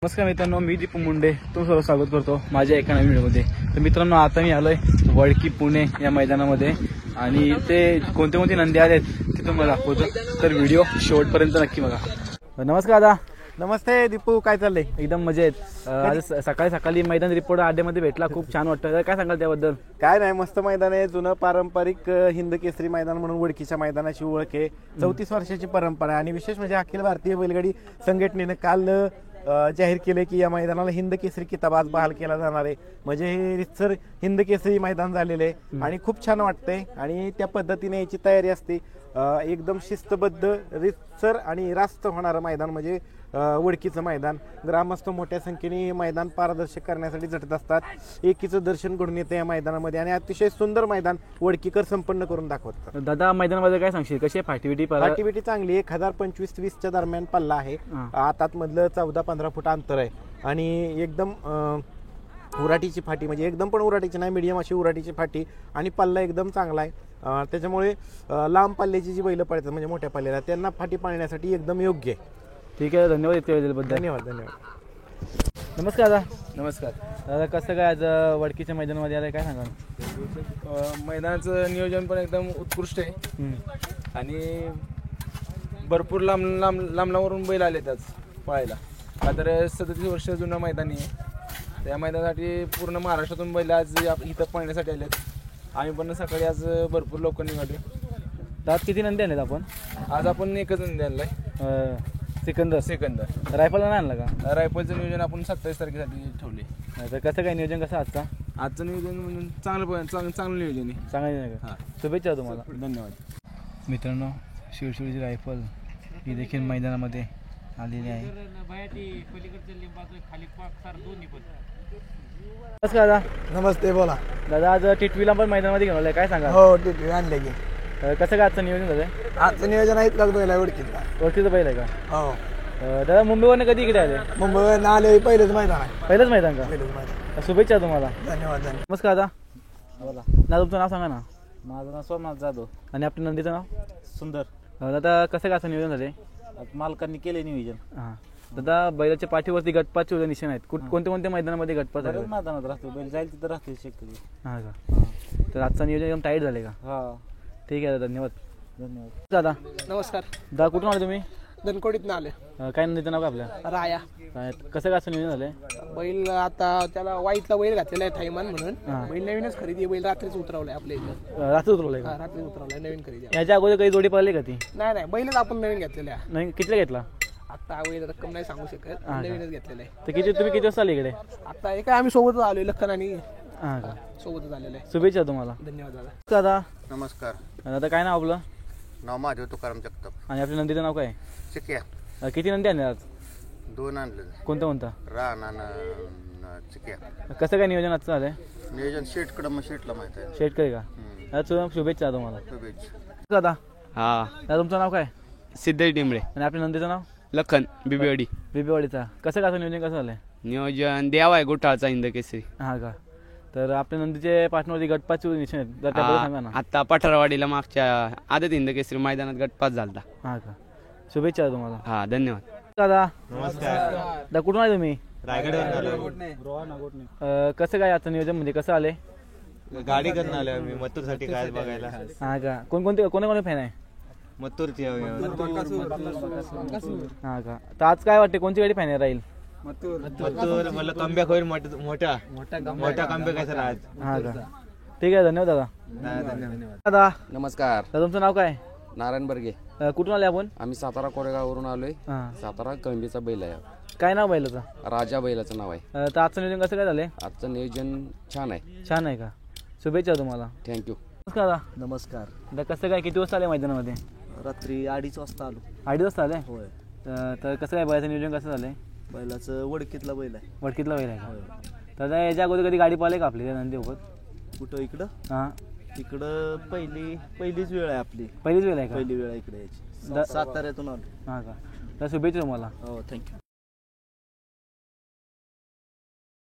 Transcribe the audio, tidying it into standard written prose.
नमस्कार मित्रांनो, मी दीपू मुंडे तुमचं सर्व स्वागत करतो माझ्या एका नवीन व्हिडिओमध्ये। तर मित्रांनो, आता मी आलोय वडकी पुणे या मैदानामध्ये आणि ते कोणते कोणते नंदी आलेत ते तुम्हाला दाखवतो, तर व्हिडिओ शेवटपर्यंत नक्की बघा। नमस्कार दादा। नमस्ते दीपू, काय चाललंय? एकदम मजेत। आज सकाळी मैदान रिपोर्ट अड्ड्यामध्ये भेटला, खूप छान वाटतं। काय सांगाल त्याबद्दल? काय नाही, मस्त मैदान आहे, जुनं पारंपरिक हिंद केसरी मैदान म्हणून वडकीच्या मैदानाची ओळख आहे। 34 वर्षाची परंपरा आहे आणि विशेष म्हणजे अखिल भारतीय बैलगाडी संघटनेने काल जाहीर केले की या मैदानाला हिंद केसरी किताब आज बहाल केला जाणार आहे। म्हणजे हे रितसर हिंद केसरी मैदान झालेले आहे आणि खूप छान वाटतंय आणि त्या पद्धतीने याची तयारी असते। एकदम शिस्तबद्ध, रितसर आणि रास्त होणारं मैदान म्हणजे वडकीचं मैदान। ग्रामस्थ मोठ्या संख्येने मैदान पारदर्शक करण्यासाठी झटत असतात। एकीचं दर्शन घडून येतं या मैदानामध्ये आणि अतिशय सुंदर मैदान वडकीकर संपन्न करून दाखवतात। दादा, मैदानामध्ये काय सांगशील, कशी आहे फाटीबिटी? चांगली, 1025-20 दरम्यान पल्ला आहे। आतात मधलं 14-15 फूट अंतर आहे आणि एकदम उराटीची फाटी, म्हणजे एकदम पण उराटीची नाही, मीडियम अशी उराटीची फाटी आणि पल्ला एकदम चांगला आहे। त्याच्यामुळे लांब पल्ल्याची जी बैलं पळतात म्हणजे मोठ्या पल्ल्याला त्यांना फाटी पाळण्यासाठी एकदम योग्य आहे। ठीक आहे, धन्यवाद इतक्या वेळेबद्दल। धन्यवाद। नमस्कार दादा। नमस्कार दादा, कसं काय आज वडकीच्या मैदानामध्ये आलं, काय सांगाल? मैदानाचं नियोजन पण एकदम उत्कृष्ट आहे आणि भरपूर लांबवरून बैल आलेत आज पळायला। का तर 37 वर्ष जुनं मैदानी आहे, त्या मैदानासाठी पूर्ण महाराष्ट्रातून बैल आज इथं पळण्यासाठी आलेत। आम्ही पण सकाळी आज भरपूर लोक निघाले। दादा, किती नंदी आणलेत आपण? आज आपण एकच नंदी आणलाय, सिकंदर। रायफलला नाही आणला का? रायफलचं नियोजन आपण 27 तारखेसाठी ठेवले। तर कसं काय नियोजन, कसं आजचं नियोजन म्हणजे चांगलं नियोजन आहे। चांगलं नियोजन का? शुभेच्छा तुम्हाला। धन्यवाद मित्रांनो, शिवशिवची रायफल ही देखील मैदानामध्ये आलेली आहे। नमस्कार दादा। नमस्ते, बोला दादा, आज टिटवीला पण मैदानामध्ये घेऊन आलाय, काय सांगा? हो, टिटवी आणले की। कसं काय आजचं नियोजन झालंय? आजचं नियोजन आहे इतकाच बैल आहे वडकीचा। ओळखीचं बैल आहे का? हो। दादा, मुंबईवरनं कधी इकडे आले? मुंबईवरून आले, पहिलेच मैदान आहे। पहिलंच मैदान का? पहिलेच मैदान। शुभेच्छा तुम्हाला। धन्यवाद। नमस्कार दादा। बोला। ना, तुमचं नाव सांगा ना। माझं नाव सोमनाथ जाधव। आणि आपल्या नंदीचं नाव? सुंदर। दादा, कसं काय असं नियोजन झाले? मालकांनी केले नियोजन। हां दादा, बैलाच्या पाठीवरती गटपातचे निशाण आहेत, कोणत्या कोणत्या मैदानामध्ये गटपात झाले? मैदानात राहतो बैल, जाईल तिथं राहते शेतकरी। हां का? तर आजचं नियोजन एकदम टाईट झाले का? हा, ठीक आहे दादा, धन्यवाद। दादा नमस्कार। दादा, कुठून आले तुम्ही? दनकोडीत आले। काय नंदीचं नाव का आपल्या? राया। कसं काय असं नियोजन झालंय? बैल आता त्याला वाईटला बैल घातलेला आहे थैमान म्हणून। बैल नवीनच खरेदी, बैल रात्रीच उतरवलाय आपल्या इथं। रात्री उतरवलंय का? रात्री उतरवलाय, नवीन खरेदी। याच्या अगोदर काही जोडी पडली का ती? नाही, बैलच आपण नवीन घेतलेला आहे। नाही, कितीला घेतला? आता बैल रक्कम नाही सांगू शकत, नवीनच घेतलेला आहे। तर तुम्ही किती वाजता आले इकडे? आता हे काय आम्ही सोबतच आलोय, लखन आणि हां का? सोबतच आलेलं आहे। शुभेच्छा तुम्हाला। धन्यवाद दादा। दादा, नमस्कार। दादा काय नाव आपलं? नाव माझं तुकाराम जगताप। आणि आपल्या नंदीचं नाव काय? चिक्या। किती नंदी आणले आज? 2 आणले, कोणता? राणा चिक्या। कसं काय नियोजन आजचं झालंय? नियोजन शेटकडं, मग शेटला माहित आहे। शेटकरी का? दादा, शुभेच्छा तुम्हाला। शुभेच्छा। दादा, हा, दादा तुमचं नाव काय? सिद्धेश डिंबळे। आणि आपल्या नंदीचं नाव? लखन बिबेवाडी। बिबेवाडीचा। कसं काय नियोजन, कसं झालंय नियोजन? देवा आहे गुठाळचा हिंद केसरी। हां का? तर आपल्या नंदीचे पाठीवरती गटपातचे निशाण आहेत, तर त्याबद्दल सांगा ना। आता पठारवाडीला मागच्या आदत हिंद केसरी मैदानात गटपात झाला। हां का? शुभेच्छा तुम्हाला। हा, धन्यवाद। दादा, नमस्कार। दादा, कुठून आले तुम्ही? रायगड। कसं काय आजचं नियोजन, म्हणजे कसं आले? गाडी करून आलो आम्ही मथुरसाठी काय बघायला। हां का? कोणते फॅन आहे? मथुरची हां का? तर आज काय वाटते, कोणती गाडी फायनल राहील? मथुर मला कमबॅक होईल, मोठा कमबॅक आहे आज। हां का? ठीक आहे, धन्यवाद दादा। धन्यवाद। दादा, नमस्कार। दादा तुमचं नाव काय? नारायण बर्गे। कुठून आले आपण? आम्ही सातारा कोरेगाववरून आलोय। हां, सातारा कळंबीचा बैल आहे, काय नाव बैलाचं? राजा बैलाचं नाव आहे। तर आजचं नियोजन कसं काय झालंय? आजचं नियोजन छान आहे। छान आहे का? शुभेच्छा तुम्हाला। थँक्यू। नमस्कार दादा। नमस्कार। दादा, कसं काय, किती वाजता आले मैदानामध्ये? रात्री 2:30 वाजता आलो। 2:30 वाजता आले? होय। तर कसं काय बैलाचं नियोजन कसं झालंय? बैलाचं वडकीतला बैल आहे। वडकीतला बैल आहे का? दादा, याच्या अगोदर कधी गाडी पाहिले का आपली त्या नंदीसोबत? कुठं? इकडं? हां, इकडं पहिलीच वेळ आहे आपली। पहिलीच वेळ आहे का? पहिली वेळ आहे इकडे यायची। साताऱ्यातून आलो। हां का? तर शुभेच्छा तुम्हाला। हो, थँक्यू।